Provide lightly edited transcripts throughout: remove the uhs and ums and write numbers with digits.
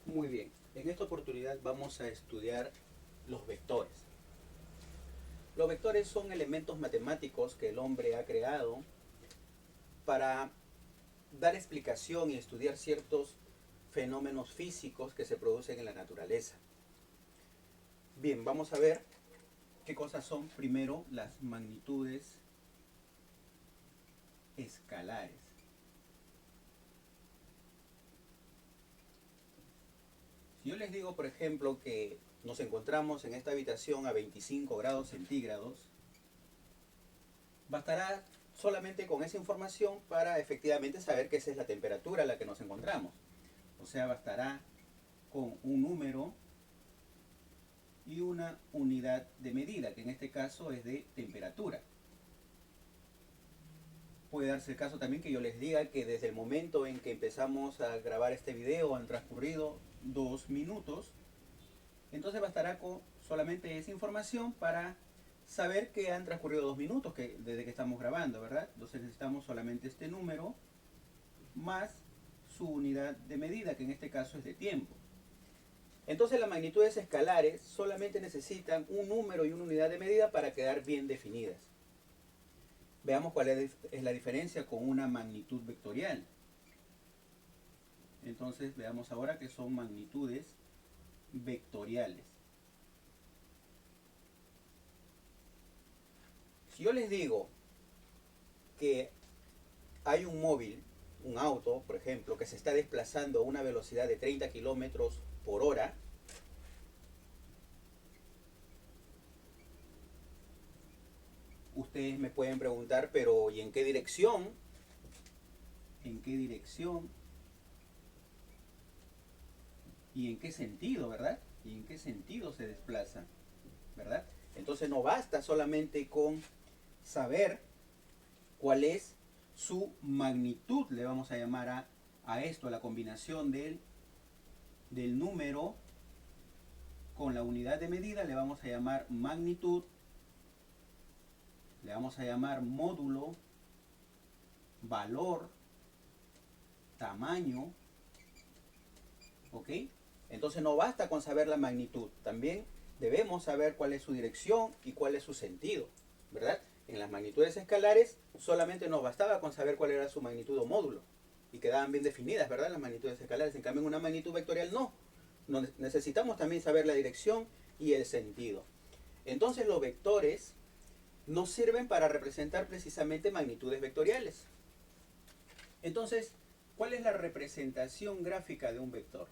Muy bien, en esta oportunidad vamos a estudiar los vectores. Los vectores son elementos matemáticos que el hombre ha creado para dar explicación y estudiar ciertos fenómenos físicos que se producen en la naturaleza. Bien, vamos a ver qué cosas son primero las magnitudes escalares. Si yo les digo, por ejemplo, que nos encontramos en esta habitación a 25 grados centígrados, bastará solamente con esa información para efectivamente saber que esa es la temperatura a la que nos encontramos. O sea, bastará con un número y una unidad de medida, que en este caso es de temperatura. Puede darse el caso también que yo les diga que desde el momento en que empezamos a grabar este video han transcurrido 2 minutos. Entonces bastará con solamente esa información para saber que han transcurrido 2 minutos desde que estamos grabando, ¿verdad? Entonces necesitamos solamente este número más su unidad de medida, que en este caso es de tiempo. Entonces las magnitudes escalares solamente necesitan un número y una unidad de medida para quedar bien definidas. Veamos cuál es la diferencia con una magnitud vectorial. Entonces veamos ahora que son magnitudes vectoriales. Si yo les digo que hay un móvil, un auto, por ejemplo, que se está desplazando a una velocidad de 30 kilómetros por hora, ustedes me pueden preguntar, pero ¿y en qué dirección? ¿En qué dirección? ¿Y en qué sentido, verdad? ¿Y en qué sentido se desplaza? ¿Verdad? Entonces no basta solamente con saber cuál es su magnitud, le vamos a llamar a esto, a la combinación del número con la unidad de medida, le vamos a llamar magnitud, le vamos a llamar módulo, valor, tamaño, ¿ok? Entonces no basta con saber la magnitud, también debemos saber cuál es su dirección y cuál es su sentido, ¿verdad? En las magnitudes escalares solamente nos bastaba con saber cuál era su magnitud o módulo y quedaban bien definidas, ¿verdad? Las magnitudes escalares. En cambio en una magnitud vectorial no. Necesitamos también saber la dirección y el sentido. Entonces los vectores nos sirven para representar precisamente magnitudes vectoriales. Entonces, ¿cuál es la representación gráfica de un vector?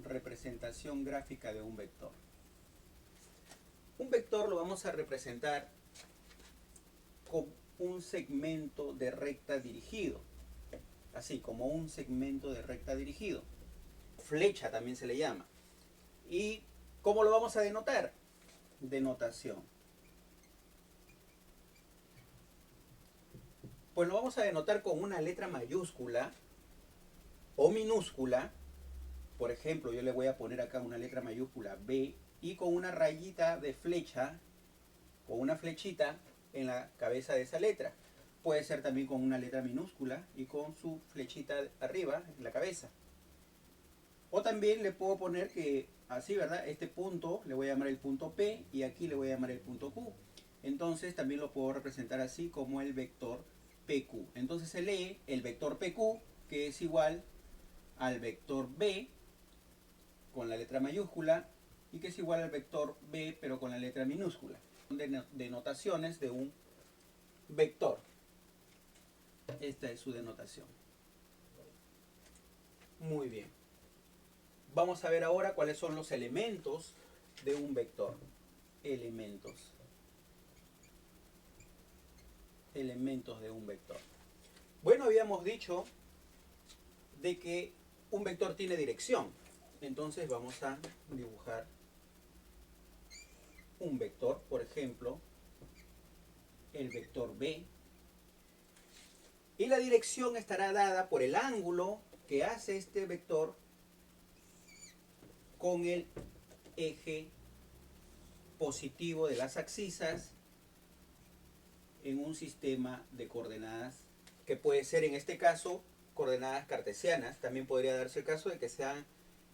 Representación gráfica de un vector. Un vector lo vamos a representar con un segmento de recta dirigido. Así, como un segmento de recta dirigido. Flecha también se le llama. ¿Y cómo lo vamos a denotar? Denotación. Pues lo vamos a denotar con una letra mayúscula o minúscula. Por ejemplo, yo le voy a poner acá una letra mayúscula B y con una rayita de flecha, con una flechita en la cabeza de esa letra. Puede ser también con una letra minúscula y con su flechita arriba en la cabeza. O también le puedo poner que así, ¿verdad? Este punto le voy a llamar el punto P y aquí le voy a llamar el punto Q. Entonces también lo puedo representar así como el vector PQ. Entonces se lee el vector PQ, que es igual al vector B con la letra mayúscula y que es igual al vector B pero con la letra minúscula. Son denotaciones de un vector. Esta es su denotación. Muy bien. Vamos a ver ahora cuáles son los elementos de un vector. Elementos. Elementos de un vector. Bueno, habíamos dicho de que un vector tiene dirección. Entonces vamos a dibujar un vector, por ejemplo, el vector B. Y la dirección estará dada por el ángulo que hace este vector con el eje positivo de las abscisas en un sistema de coordenadas que puede ser en este caso coordenadas cartesianas. También podría darse el caso de que sean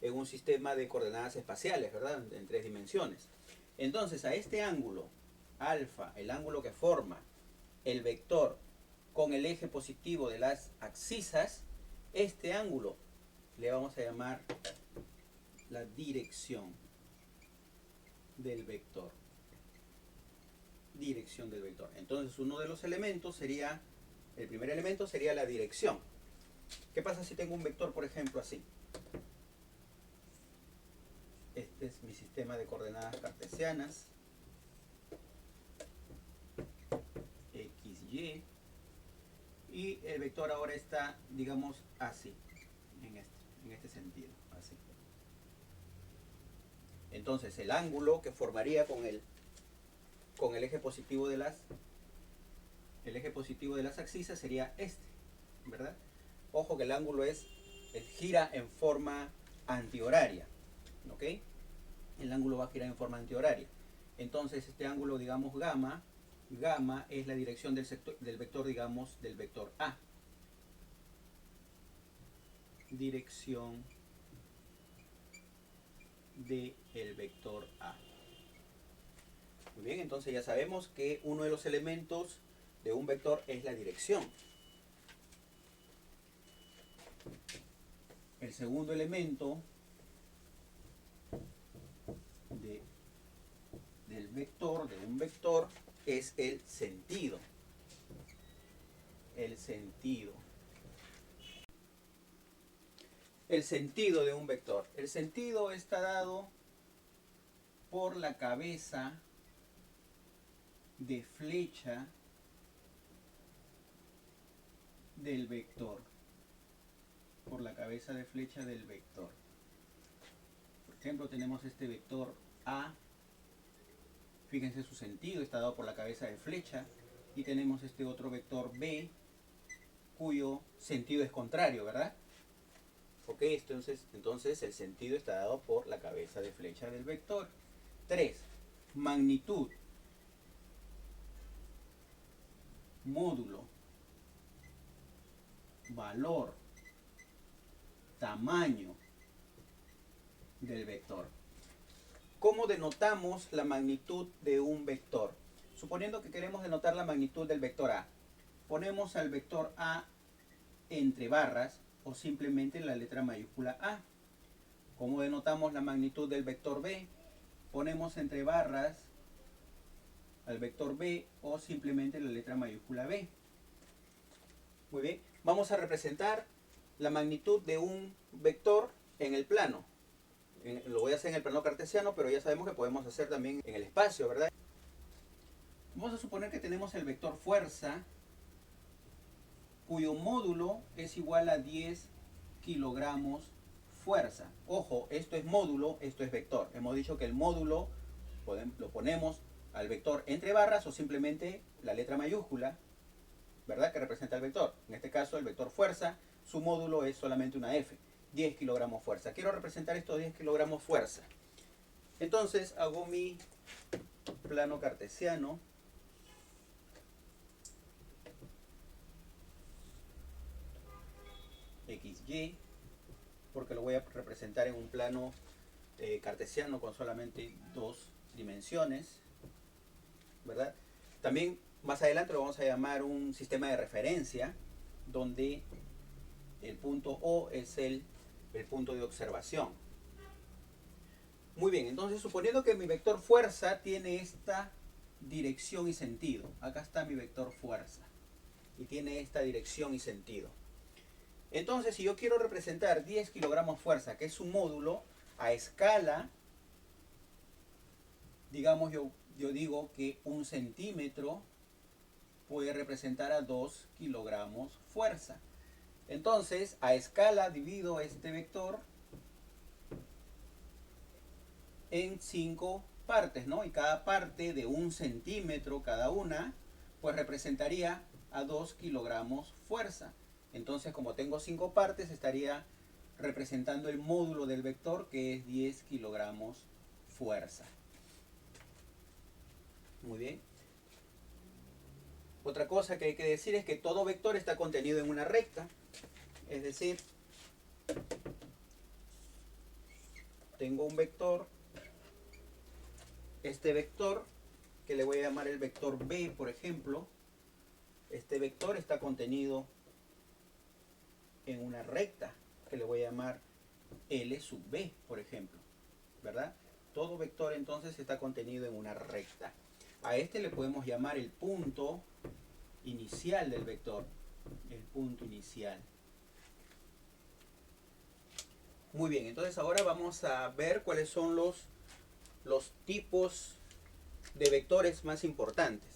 en un sistema de coordenadas espaciales, ¿verdad? En 3 dimensiones. Entonces a este ángulo, alfa, el ángulo que forma el vector con el eje positivo de las abscisas, este ángulo le vamos a llamar la dirección del vector. Dirección del vector. Entonces uno de los elementos sería, el primer elemento sería la dirección. ¿Qué pasa si tengo un vector, por ejemplo, así? Este es mi sistema de coordenadas cartesianas. X, Y. Y el vector ahora está, digamos, así. En este sentido. Así. Entonces el ángulo que formaría con el eje positivo de las abscisas sería este, ¿verdad? Ojo que el ángulo gira en forma antihoraria, ¿ok? El ángulo va a girar en forma antihoraria. Entonces este ángulo, digamos, gamma es la dirección del vector, digamos, del vector A. Dirección del vector A. Muy bien, entonces ya sabemos que uno de los elementos de un vector es la dirección. El segundo elemento de un vector, es el sentido. El sentido. El sentido de un vector. El sentido está dado por la cabeza de flecha del vector. Por la cabeza de flecha del vector. Por ejemplo, tenemos este vector A. Fíjense, su sentido está dado por la cabeza de flecha. Y tenemos este otro vector B, cuyo sentido es contrario, ¿verdad? Ok, entonces el sentido está dado por la cabeza de flecha del vector. 3. Magnitud. Módulo. Valor. Tamaño del vector. ¿Cómo denotamos la magnitud de un vector? Suponiendo que queremos denotar la magnitud del vector A, ponemos al vector A entre barras o simplemente la letra mayúscula A. ¿Cómo denotamos la magnitud del vector B? Ponemos entre barras al vector B o simplemente la letra mayúscula B. Muy bien, vamos a representar la magnitud de un vector en el plano. Lo voy a hacer en el plano cartesiano, pero ya sabemos que podemos hacer también en el espacio, ¿verdad? Vamos a suponer que tenemos el vector fuerza, cuyo módulo es igual a 10 kilogramos fuerza. Ojo, esto es módulo, esto es vector. Hemos dicho que el módulo lo ponemos al vector entre barras o simplemente la letra mayúscula, ¿verdad? Que representa el vector. En este caso, el vector fuerza, su módulo es solamente una F. 10 kilogramos fuerza. Quiero representar estos 10 kilogramos fuerza. Entonces hago mi plano cartesiano. XY, porque lo voy a representar en un plano cartesiano con solamente 2 dimensiones, ¿verdad? También más adelante lo vamos a llamar un sistema de referencia, donde el punto O es el punto de observación. Muy bien, entonces suponiendo que mi vector fuerza tiene esta dirección y sentido. Acá está mi vector fuerza y tiene esta dirección y sentido. Entonces, si yo quiero representar 10 kilogramos fuerza, que es un módulo, a escala, digamos, yo digo que 1 centímetro puede representar a 2 kilogramos fuerza. Entonces, a escala divido este vector en 5 partes, ¿no? Y cada parte de 1 centímetro cada una, pues representaría a 2 kilogramos fuerza. Entonces, como tengo 5 partes, estaría representando el módulo del vector, que es 10 kilogramos fuerza. Muy bien. Otra cosa que hay que decir es que todo vector está contenido en una recta. Es decir, tengo un vector, este vector, que le voy a llamar el vector B, por ejemplo. Este vector está contenido en una recta, que le voy a llamar L sub B, por ejemplo. ¿Verdad? Todo vector entonces está contenido en una recta. A este le podemos llamar el punto inicial del vector. El punto inicial. Muy bien, entonces ahora vamos a ver cuáles son los tipos de vectores más importantes.